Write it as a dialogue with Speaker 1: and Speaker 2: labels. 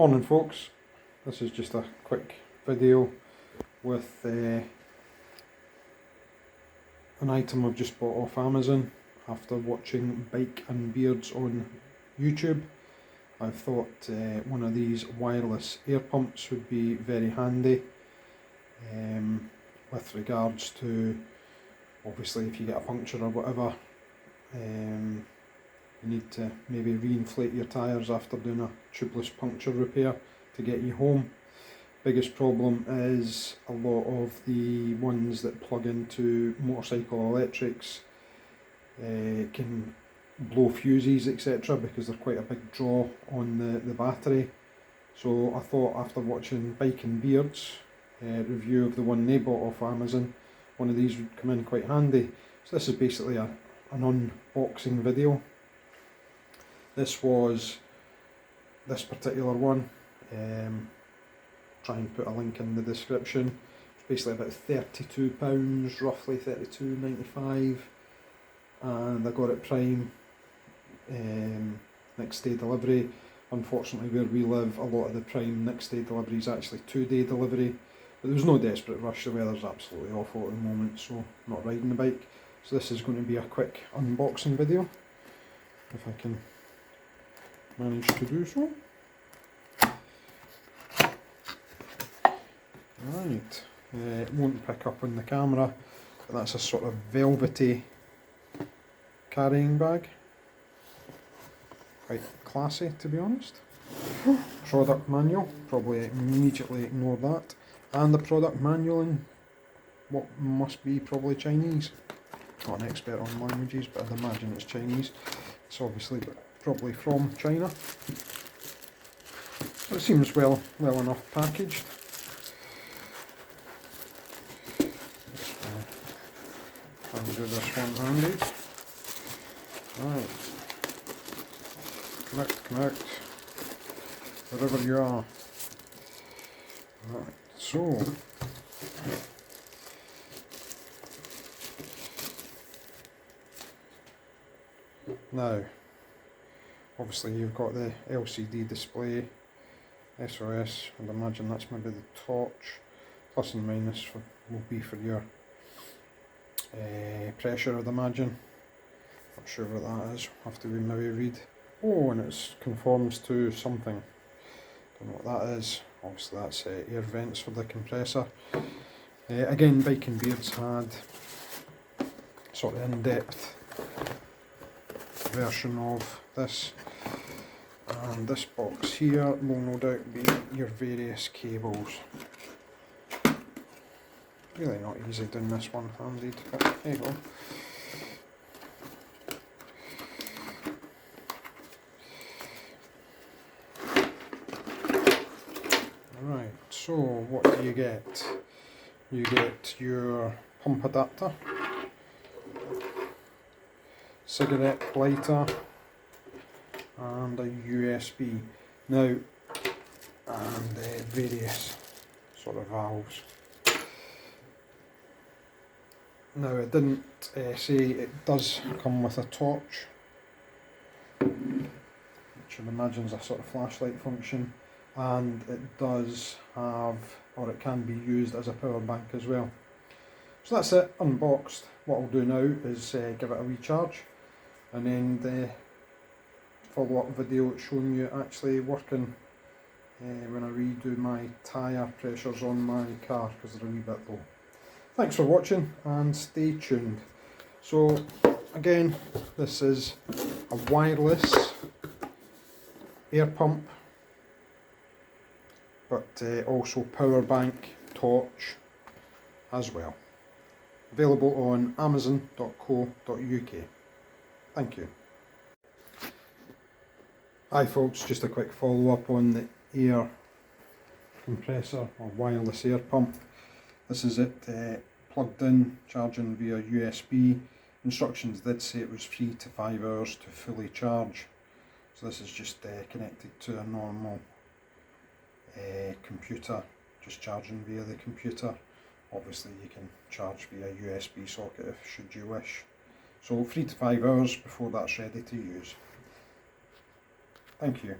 Speaker 1: Morning folks, this is just a quick video with an item I've just bought off Amazon after watching Bike and Beards on YouTube. I thought one of these wireless air pumps would be very handy with regards to, obviously if you get a puncture or whatever, you need to maybe re-inflate your tyres after doing a tubeless puncture repair to get you home. Biggest problem is a lot of the ones that plug into motorcycle electrics can blow fuses, etc., because they're quite a big draw on the battery. So I thought, after watching Bike and Beards review of the one they bought off Amazon, one of these would come in quite handy. So this is basically an unboxing video. This was this particular one. Try and put a link in the description. It's basically about £32, roughly £32.95, and I got it Prime, next day delivery. Unfortunately, where we live, a lot of the Prime next day delivery is actually 2-day delivery, but there was no desperate rush. The weather's absolutely awful at the moment, so I'm not riding the bike. So this is going to be a quick unboxing video, if I can manage to do so. Right, it won't pick up on the camera, but that's a sort of velvety carrying bag. Quite classy, to be honest. Product manual, probably immediately ignore that. And the product manual in what must be probably Chinese. Not an expert on languages, but I'd imagine it's Chinese. It's obviously probably from China. But it seems well enough packaged. Try and do this one-handed. Right. Connect. Wherever you are. Right, so. Now, obviously you've got the LCD display, SOS, and imagine that's maybe the torch. Plus and minus will be for your pressure, I'd imagine. Not sure what that is, have to maybe read. Oh, and it conforms to something. Don't know what that is. Obviously that's air vents for the compressor. Again, Bike and Beards had sort of in-depth version of this, and this box here will no doubt be your various cables. Really not easy doing this one-handed, but there you go. Right, so what do you get? You get your pump adapter, cigarette lighter, and a USB. Now, and various sort of valves. Now, it didn't say it does come with a torch, which I imagine is a sort of flashlight function, and it does have, or it can be used as a power bank as well. So that's it, unboxed. What I'll do now is give it a recharge, and then the follow-up video showing you actually working when I redo my tyre pressures on my car, because they're a wee bit low. Thanks for watching and stay tuned. So again, this is a wireless air pump, but also power bank, torch as well. Available on amazon.co.uk. Thank you. Hi folks, just a quick follow up on the air compressor or wireless air pump. This is it, plugged in, charging via USB. Instructions did say it was 3 to 5 hours to fully charge. So this is just connected to a normal computer, just charging via the computer. Obviously you can charge via USB socket if should you wish. So 3 to 5 hours before that's ready to use. Thank you.